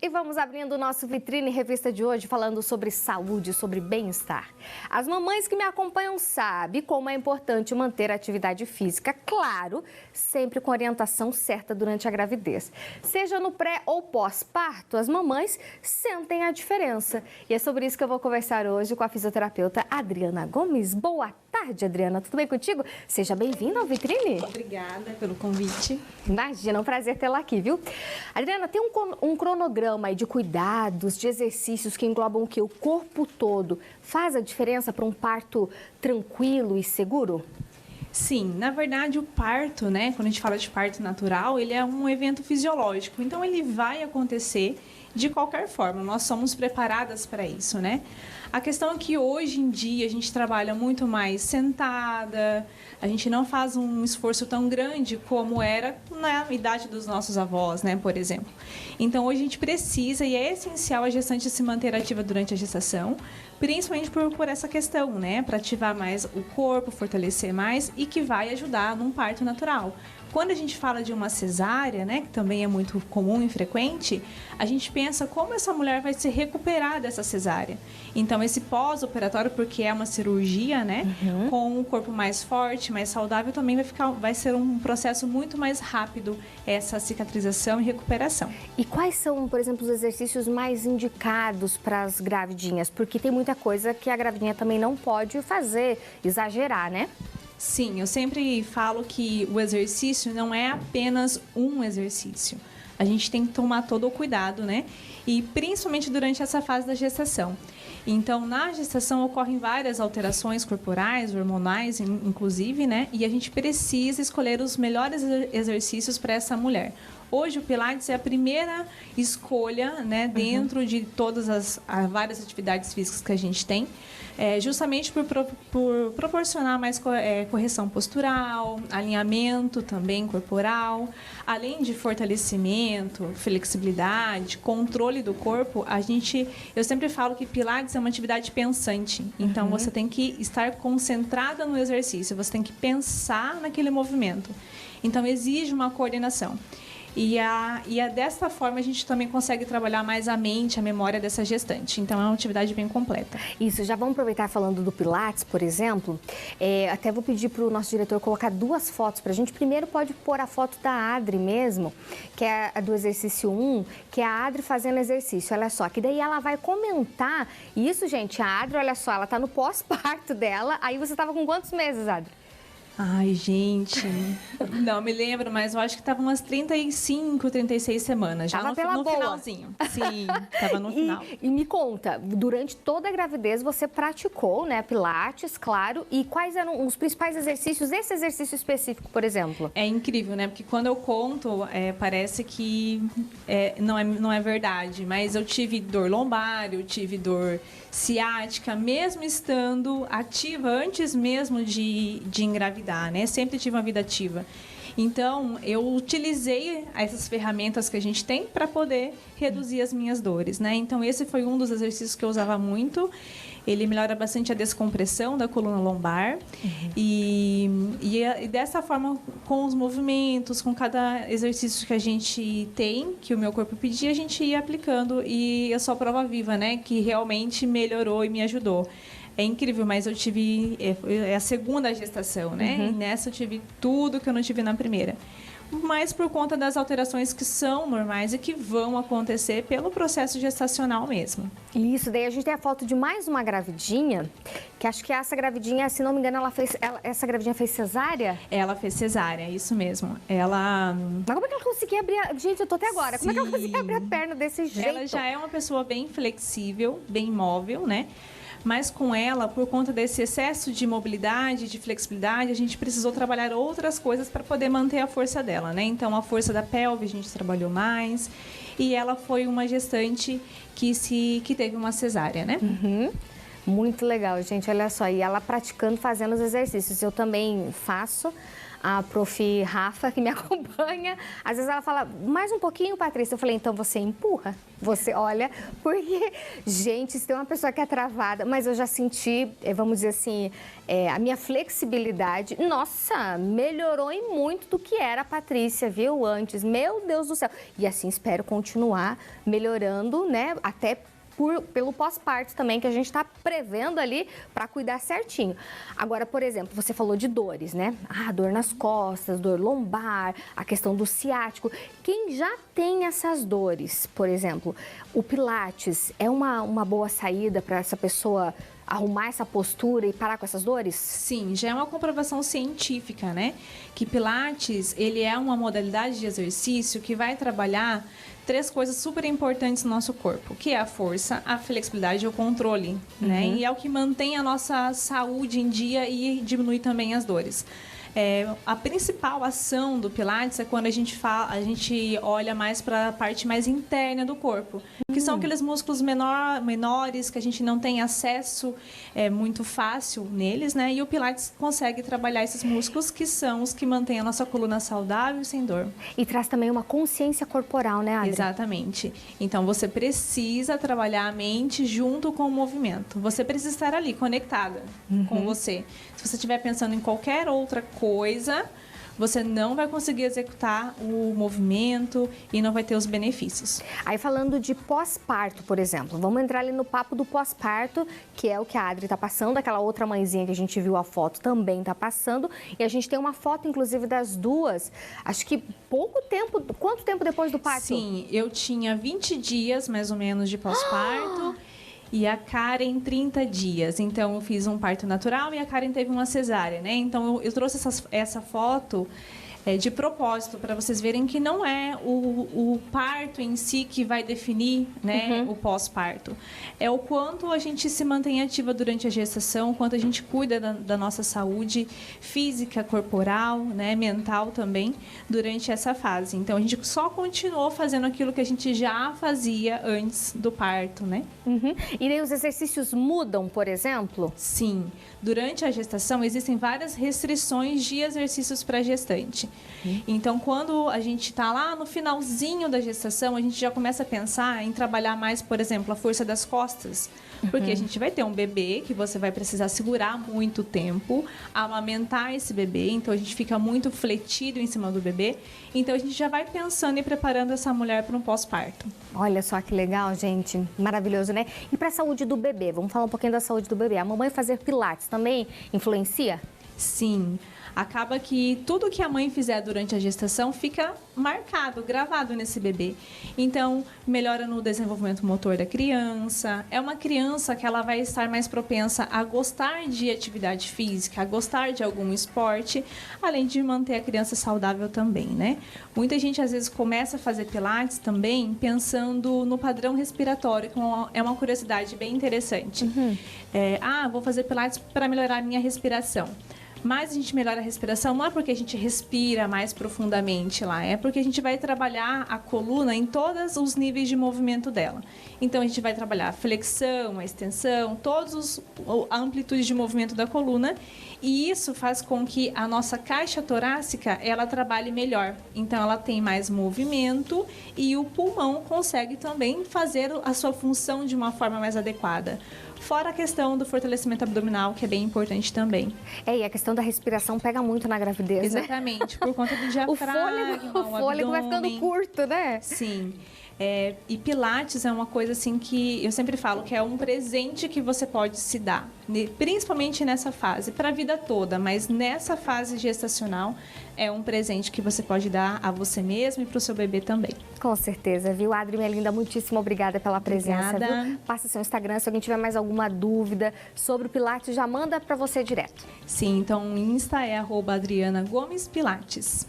E vamos abrindo o nosso Vitrine Revista de hoje falando sobre saúde, sobre bem-estar. As mamães que me acompanham sabem como é importante manter a atividade física, claro, sempre com orientação certa durante a gravidez. Seja no pré ou pós-parto, as mamães sentem a diferença. E é sobre isso que eu vou conversar hoje com a fisioterapeuta Adriana Gomes. Boa tarde, Adriana. Tudo bem contigo? Seja bem-vinda ao Vitrine. Obrigada pelo convite. Imagina, é um prazer tê-la aqui, viu? Adriana, tem um cronograma aí de cuidados, de exercícios que englobam o quê? O corpo todo. Faz a diferença para um parto tranquilo e seguro? Sim, na verdade o parto, né, quando a gente fala de parto natural, ele é um evento fisiológico, então ele vai acontecer de qualquer forma, nós somos preparadas para isso, né? A questão é que hoje em dia a gente trabalha muito mais sentada, a gente não faz um esforço tão grande como era na idade dos nossos avós, né, por exemplo. Então hoje a gente precisa e é essencial a gestante se manter ativa durante a gestação, principalmente por essa questão, né, para ativar mais o corpo, fortalecer mais e que vai ajudar num parto natural. Quando a gente fala de uma cesárea, né, que também é muito comum e frequente, a gente pensa como essa mulher vai se recuperar dessa cesárea. Então, esse pós-operatório, porque é uma cirurgia, né, com um corpo mais forte, mais saudável, também vai ser um processo muito mais rápido essa cicatrização e recuperação. E quais são, por exemplo, os exercícios mais indicados para as gravidinhas? Porque tem muita coisa que a gravidinha também não pode fazer, exagerar, né? Sim, eu sempre falo que o exercício não é apenas um exercício. A gente tem que tomar todo o cuidado, né? E principalmente durante essa fase da gestação. Então, na gestação ocorrem várias alterações corporais, hormonais, inclusive, né? E a gente precisa escolher os melhores exercícios para essa mulher. Hoje, o Pilates é a primeira escolha, né, dentro de todas as várias atividades físicas que a gente tem, justamente por proporcionar mais correção postural, alinhamento também corporal, além de fortalecimento, flexibilidade, controle do corpo. Eu sempre falo que Pilates é uma atividade pensante. Então, você tem que estar concentrada no exercício, você tem que pensar naquele movimento. Então, exige uma coordenação. E dessa forma a gente também consegue trabalhar mais a mente, a memória dessa gestante. Então é uma atividade bem completa. Isso, já vamos aproveitar falando do Pilates, por exemplo. Até vou pedir para o nosso diretor colocar duas fotos para a gente. Primeiro pode pôr a foto da Adri mesmo, que é a do exercício 1, que é a Adri fazendo exercício. Olha só, que daí ela vai comentar. Isso, gente, a Adri, olha só, ela está no pós-parto dela. Aí você estava com quantos meses, Adri? Ai, gente, não me lembro, mas eu acho que estava umas 35, 36 semanas, já no finalzinho. Sim, estava no final. E me conta, durante toda a gravidez você praticou, né, Pilates, claro, e quais eram os principais exercícios desse exercício específico, por exemplo? É incrível, né, porque quando eu conto, parece que não é verdade, mas eu tive dor lombar, eu tive dor ciática, mesmo estando ativa antes mesmo de engravidar, né? Sempre tive uma vida ativa. Então, eu utilizei essas ferramentas que a gente tem para poder reduzir as minhas dores, né? Então, esse foi um dos exercícios que eu usava muito. Ele melhora bastante a descompressão da coluna lombar. E dessa forma, com os movimentos, com cada exercício que a gente tem, que o meu corpo pedia, a gente ia aplicando. E eu sou a prova viva, né? Que realmente melhorou e me ajudou. É incrível, mas eu tive a segunda gestação, né? E nessa eu tive tudo que eu não tive na primeira. Mas por conta das alterações que são normais e que vão acontecer pelo processo gestacional mesmo. Isso, daí a gente tem a foto de mais uma gravidinha, que acho que essa gravidinha, se não me engano, essa gravidinha fez cesárea? Ela fez cesárea, isso mesmo. Mas como é que ela conseguia abrir? Gente, eu tô até agora. Sim. Como é que ela conseguia abrir a perna desse jeito? Ela já é uma pessoa bem flexível, bem móvel, né? Mas com ela, por conta desse excesso de mobilidade, de flexibilidade, a gente precisou trabalhar outras coisas para poder manter a força dela, né? Então, a força da pelve a gente trabalhou mais. E ela foi uma gestante que teve uma cesárea, né? Muito legal, gente. Olha só. E ela praticando, fazendo os exercícios. Eu também faço a prof. Rafa, que me acompanha, às vezes ela fala, mais um pouquinho, Patrícia. Eu falei, então você empurra, você olha, porque, gente, se tem uma pessoa que é travada, mas eu já senti, vamos dizer assim, a minha flexibilidade, nossa, melhorou em muito do que era a Patrícia, viu, antes. Meu Deus do céu. E assim, espero continuar melhorando, né, até pelo pós-parto também, que a gente está prevendo ali para cuidar certinho. Agora, por exemplo, você falou de dores, né? Dor nas costas, dor lombar, a questão do ciático. Quem já tem essas dores, por exemplo, o Pilates é uma boa saída para essa pessoa arrumar essa postura e parar com essas dores? Sim, já é uma comprovação científica, né? Que Pilates, ele é uma modalidade de exercício que vai trabalhar 3 coisas super importantes no nosso corpo, que é a força, a flexibilidade e o controle, né? E é o que mantém a nossa saúde em dia e diminui também as dores. A principal ação do Pilates é quando a gente olha mais para a parte mais interna do corpo, que são aqueles músculos menores que a gente não tem acesso muito fácil neles, né? E o Pilates consegue trabalhar esses músculos que são os que mantêm a nossa coluna saudável e sem dor. E traz também uma consciência corporal, né, Adri? Exatamente. Então, você precisa trabalhar a mente junto com o movimento. Você precisa estar ali, conectada com você. Se você estiver pensando em qualquer outra coisa, você não vai conseguir executar o movimento e não vai ter os benefícios. Aí falando de pós-parto, por exemplo, vamos entrar ali no papo do pós-parto, que é o que a Adri está passando, aquela outra mãezinha que a gente viu a foto também está passando, e a gente tem uma foto, inclusive, das duas, acho que pouco tempo, quanto tempo depois do parto? Sim, eu tinha 20 dias, mais ou menos, de pós-parto. E a Karen, 30 dias. Então, eu fiz um parto natural e a Karen teve uma cesárea, né? Então, eu trouxe essa foto de propósito, para vocês verem que não é o parto em si que vai definir, né, o pós-parto. É o quanto a gente se mantém ativa durante a gestação, o quanto a gente cuida da nossa saúde física, corporal, né, mental também, durante essa fase. Então, a gente só continuou fazendo aquilo que a gente já fazia antes do parto, né? E daí os exercícios mudam, por exemplo? Sim. Durante a gestação, existem várias restrições de exercícios para gestante. Então, quando a gente está lá no finalzinho da gestação, a gente já começa a pensar em trabalhar mais, por exemplo, a força das costas. Porque a gente vai ter um bebê que você vai precisar segurar muito tempo, amamentar esse bebê, então a gente fica muito fletido em cima do bebê. Então, a gente já vai pensando e preparando essa mulher para um pós-parto. Olha só que legal, gente. Maravilhoso, né? E para a saúde do bebê? Vamos falar um pouquinho da saúde do bebê. A mamãe fazer pilates também influencia? Sim. Acaba que tudo que a mãe fizer durante a gestação fica marcado, gravado nesse bebê. Então, melhora no desenvolvimento motor da criança. É uma criança que ela vai estar mais propensa a gostar de atividade física, a gostar de algum esporte, além de manter a criança saudável também, né? Muita gente, às vezes, começa a fazer pilates também pensando no padrão respiratório, que é uma curiosidade bem interessante. Vou fazer pilates para melhorar a minha respiração. Mas a gente melhora a respiração não é porque a gente respira mais profundamente lá, é porque a gente vai trabalhar a coluna em todos os níveis de movimento dela. Então, a gente vai trabalhar a flexão, a extensão, a amplitude de movimento da coluna, e isso faz com que a nossa caixa torácica, ela trabalhe melhor. Então, ela tem mais movimento e o pulmão consegue também fazer a sua função de uma forma mais adequada. Fora a questão do fortalecimento abdominal, que é bem importante também. E a questão da respiração pega muito na gravidez, né? Exatamente, por conta do diafragma, o fôlego vai ficando curto, né? Sim. E Pilates é uma coisa assim que eu sempre falo que é um presente que você pode se dar, principalmente nessa fase, para a vida toda, mas nessa fase gestacional é um presente que você pode dar a você mesmo e para o seu bebê também. Com certeza, viu? Adri, minha linda, muitíssimo obrigada pela presença. Obrigada. Viu? Passa seu Instagram, se alguém tiver mais alguma dúvida sobre o Pilates, já manda para você direto. Sim, então o Insta é @AdrianaGomesPilates.